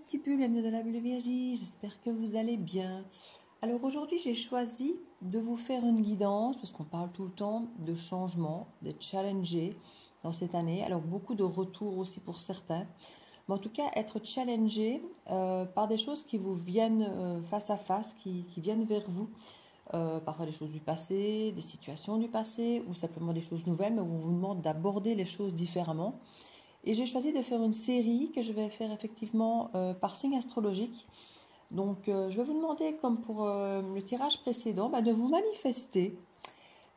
petites bulles, bienvenue dans la bulle de Virgie, j'espère que vous allez bien. Alors aujourd'hui j'ai choisi de vous faire une guidance, parce qu'on parle tout le temps de changement, de challenger dans cette année. Alors beaucoup de retours aussi pour certains, mais en tout cas être challengé par des choses qui vous viennent face à face, qui viennent vers vous. Parfois des choses du passé, des situations du passé, ou simplement des choses nouvelles, mais où on vous demande d'aborder les choses différemment. Et j'ai choisi de faire une série que je vais faire effectivement par signe astrologique. Donc je vais vous demander, comme pour le tirage précédent, de vous manifester.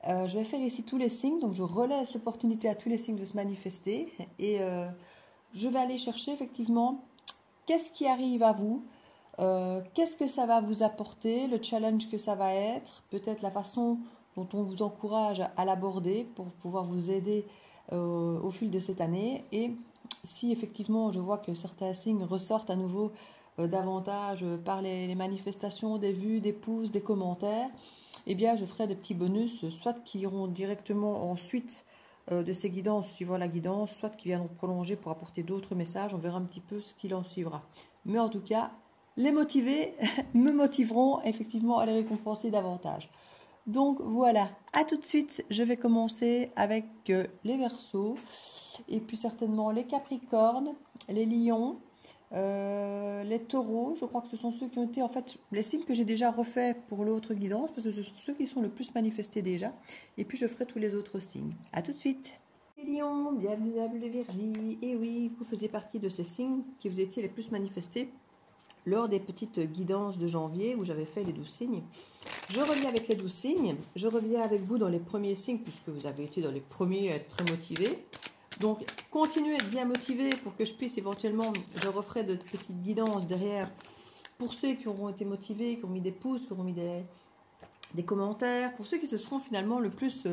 Je vais faire ici tous les signes, donc je relaisse l'opportunité à tous les signes de se manifester. Et je vais aller chercher effectivement qu'est-ce qui arrive à vous, qu'est-ce que ça va vous apporter, le challenge que ça va être, peut-être la façon dont on vous encourage à l'aborder pour pouvoir vous aider au fil de cette année. Et si effectivement je vois que certains signes ressortent à nouveau davantage par les manifestations, des vues, des pouces, des commentaires, eh bien je ferai des petits bonus, soit qui iront directement ensuite de ces guidances suivant la guidance, soit qui viendront prolonger pour apporter d'autres messages. On verra un petit peu ce qu'il en suivra. Mais en tout cas, les motivés me motiveront effectivement à les récompenser davantage. Donc voilà, à tout de suite. Je vais commencer avec les Verseaux et puis certainement les Capricornes, les Lions, les Taureaux. Je crois que ce sont ceux qui ont été en fait les signes que j'ai déjà refaits pour l'autre guidance, parce que ce sont ceux qui sont le plus manifestés déjà. Et puis je ferai tous les autres signes. À tout de suite. Les Lions, bienvenue dans la bulle de Virgie. Et oui, vous faisiez partie de ces signes qui vous étiez les plus manifestés lors des petites guidances de janvier où j'avais fait les 12 signes. Je reviens avec les 12 signes, je reviens avec vous dans les premiers signes puisque vous avez été dans les premiers à être très motivés. Donc continuez à être bien motivés pour que je puisse éventuellement, je referai de petites guidances derrière pour ceux qui auront été motivés, qui ont mis des pouces, qui auront mis des commentaires, pour ceux qui se seront finalement le plus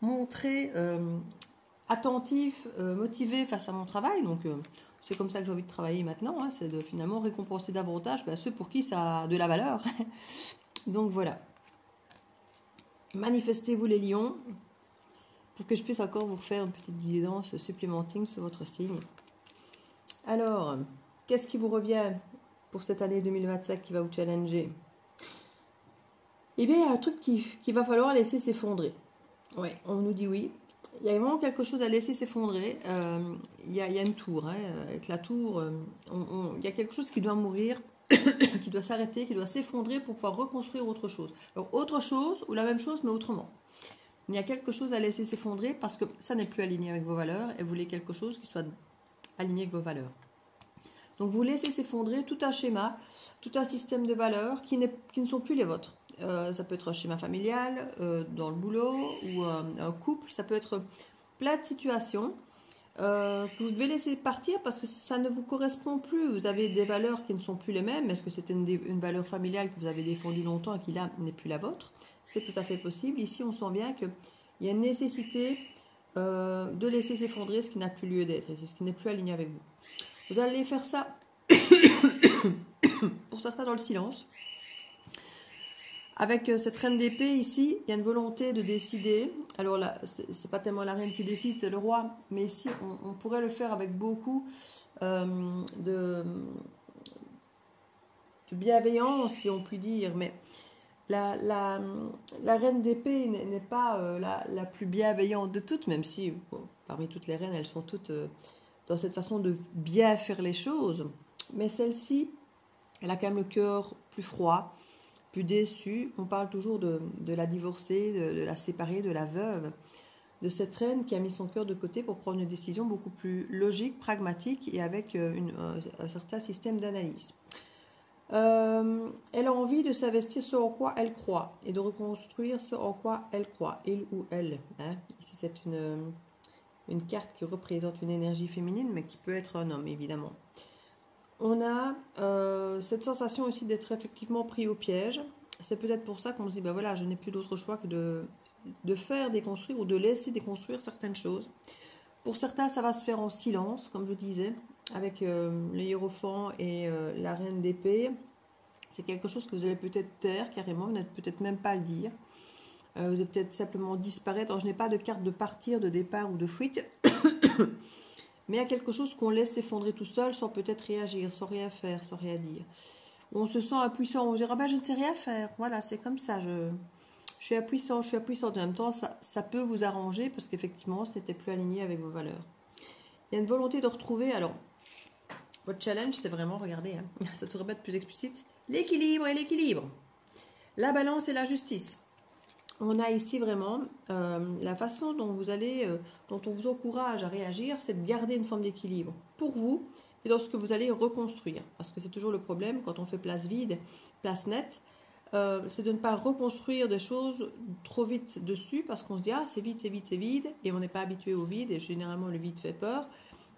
montrés attentifs, motivés face à mon travail. Donc c'est comme ça que j'ai envie de travailler maintenant, hein, c'est de finalement récompenser davantage ceux pour qui ça a de la valeur. Donc voilà. Manifestez-vous les lions pour que je puisse encore vous refaire une petite guidance supplémentaire sur votre signe. Alors, qu'est-ce qui vous revient pour cette année 2025 qui va vous challenger? Eh bien, il y a un truc qu'il va falloir laisser s'effondrer. Ouais, on nous dit oui. Il y a vraiment quelque chose à laisser s'effondrer. Il y a une tour. Hein. Avec la tour, il y a quelque chose qui doit mourir, qui doit s'arrêter, qui doit s'effondrer pour pouvoir reconstruire autre chose. Alors, autre chose ou la même chose, mais autrement. Il y a quelque chose à laisser s'effondrer parce que ça n'est plus aligné avec vos valeurs et vous voulez quelque chose qui soit aligné avec vos valeurs. Donc, vous laissez s'effondrer tout un schéma, tout un système de valeurs qui ne sont plus les vôtres. Ça peut être un schéma familial, dans le boulot ou un couple. Ça peut être plein de situations que vous devez laisser partir parce que ça ne vous correspond plus. Vous avez des valeurs qui ne sont plus les mêmes. Est-ce que c'était une valeur familiale que vous avez défendue longtemps et qui là n'est plus la vôtre? C'est tout à fait possible. Ici, on sent bien qu'il y a une nécessité de laisser s'effondrer ce qui n'a plus lieu d'être et c'est ce qui n'est plus aligné avec vous. Vous allez faire ça pour certains dans le silence. Avec cette reine d'épée ici, il y a une volonté de décider. Alors là, c'est pas tellement la reine qui décide, c'est le roi. Mais ici, on pourrait le faire avec beaucoup de bienveillance, si on peut dire. Mais la reine d'épée n'est pas la plus bienveillante de toutes, même si bon, parmi toutes les reines, elles sont toutes dans cette façon de bien faire les choses. Mais celle-ci, elle a quand même le cœur plus froid, plus déçue. On parle toujours de la divorcée, de la séparée, de la veuve, de cette reine qui a mis son cœur de côté pour prendre une décision beaucoup plus logique, pragmatique et avec un certain système d'analyse. Elle a envie de s'investir ce en quoi elle croit et de reconstruire ce en quoi elle croit, il ou elle. Hein. Ici, c'est une carte qui représente une énergie féminine, mais qui peut être un homme, évidemment. On a cette sensation aussi d'être effectivement pris au piège. C'est peut-être pour ça qu'on se dit, voilà, je n'ai plus d'autre choix que de faire déconstruire ou de laisser déconstruire certaines choses. Pour certains, ça va se faire en silence, comme je disais, avec le hiérophant et la reine d'épée. C'est quelque chose que vous allez peut-être taire carrément, vous n'êtes peut-être même pas à le dire. Vous allez peut-être simplement disparaître. Alors, je n'ai pas de carte de partir, de départ ou de fuite. mais à quelque chose qu'on laisse s'effondrer tout seul sans peut-être réagir, sans rien faire, sans rien dire. On se sent impuissant, on se dira, bah, je ne sais rien faire, voilà, c'est comme ça, je suis impuissant, je suis impuissante. En même temps, ça peut vous arranger parce qu'effectivement, ce n'était plus aligné avec vos valeurs. Il y a une volonté de retrouver, alors, votre challenge, c'est vraiment, regardez, hein, ça devrait être plus explicite, l'équilibre et l'équilibre, la balance et la justice. On a ici vraiment la façon dont vous allez, dont on vous encourage à réagir, c'est de garder une forme d'équilibre pour vous et dans ce que vous allez reconstruire. Parce que c'est toujours le problème quand on fait place vide, place nette, c'est de ne pas reconstruire des choses trop vite dessus parce qu'on se dit ah c'est vide, c'est vide, c'est vide et on n'est pas habitué au vide et généralement le vide fait peur.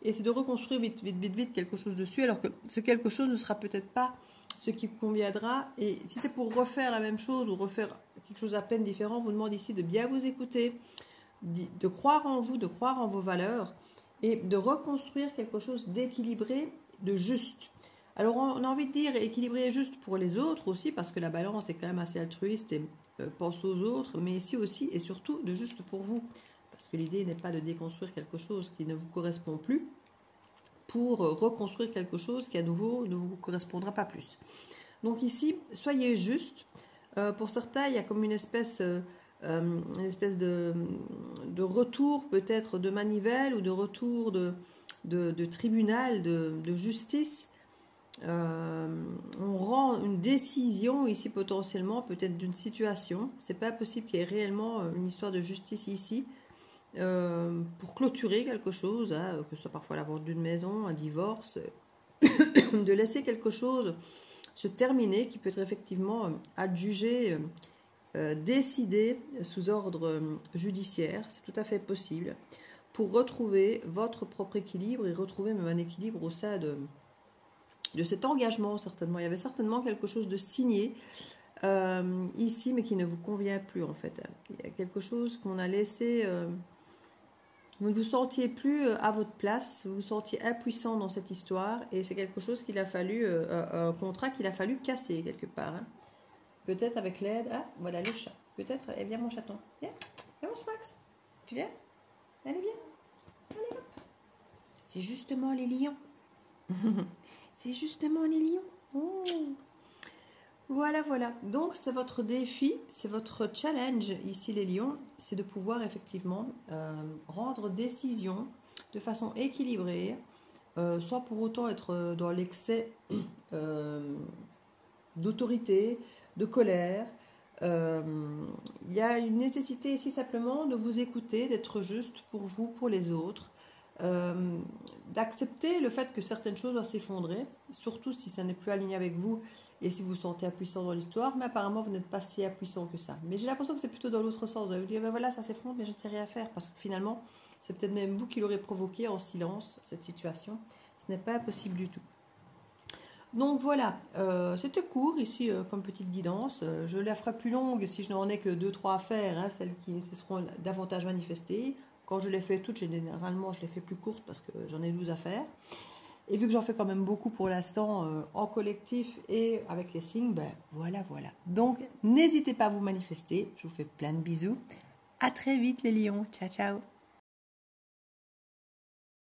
Et c'est de reconstruire vite, vite, vite, vite quelque chose dessus alors que ce quelque chose ne sera peut-être pas ce qui vous conviendra. Et si c'est pour refaire la même chose ou refaire quelque chose à peine différent, vous demande ici de bien vous écouter, de croire en vous, de croire en vos valeurs et de reconstruire quelque chose d'équilibré, de juste. Alors on a envie de dire équilibré et juste pour les autres aussi parce que la balance est quand même assez altruiste et pense aux autres, mais ici aussi et surtout de juste pour vous. Parce que l'idée n'est pas de déconstruire quelque chose qui ne vous correspond plus pour reconstruire quelque chose qui à nouveau ne vous correspondra pas plus. Donc ici, soyez juste. Pour certains, il y a comme une espèce de retour peut-être de manivelle ou de retour de tribunal, de justice. On rend une décision ici potentiellement peut-être d'une situation. C'est pas possible qu'il y ait réellement une histoire de justice ici. Pour clôturer quelque chose, hein, que ce soit parfois la vente d'une maison, un divorce, de laisser quelque chose se terminer qui peut être effectivement adjugé, décidé sous ordre judiciaire, c'est tout à fait possible, pour retrouver votre propre équilibre et retrouver même un équilibre au sein de cet engagement certainement. Il y avait certainement quelque chose de signé ici mais qui ne vous convient plus en fait. Il y a quelque chose qu'on a laissé... Vous ne vous sentiez plus à votre place, vous vous sentiez impuissant dans cette histoire et c'est quelque chose qu'il a fallu, un contrat qu'il a fallu casser quelque part. Hein. Peut-être avec l'aide, ah voilà le chat, peut-être, eh bien mon chaton, viens, viens mon Smax, tu viens, allez viens, allez hop. C'est justement les lions, c'est justement les lions. Oh. Voilà, voilà. Donc, c'est votre défi, c'est votre challenge ici, les lions, c'est de pouvoir effectivement rendre décision de façon équilibrée, sans pour autant être dans l'excès d'autorité, de colère. Il y a une nécessité ici simplement de vous écouter, d'être juste pour vous, pour les autres. D'accepter le fait que certaines choses doivent s'effondrer, surtout si ça n'est plus aligné avec vous et si vous vous sentez impuissant dans l'histoire, mais apparemment vous n'êtes pas si impuissant que ça. Mais j'ai l'impression que c'est plutôt dans l'autre sens. Vous vous dire, ben voilà, ça s'effondre, mais je ne sais rien faire, parce que finalement, c'est peut-être même vous qui l'aurez provoqué en silence, cette situation. Ce n'est pas possible du tout. Donc voilà, c'était court ici comme petite guidance. Je la ferai plus longue si je n'en ai que 2-3 à faire, hein, celles qui se seront davantage manifestées. Quand je les fais toutes, généralement je les fais plus courtes parce que j'en ai 12 à faire. Et vu que j'en fais quand même beaucoup pour l'instant en collectif et avec les signes, ben voilà, voilà. Donc n'hésitez pas à vous manifester. Je vous fais plein de bisous. À très vite les lions. Ciao, ciao.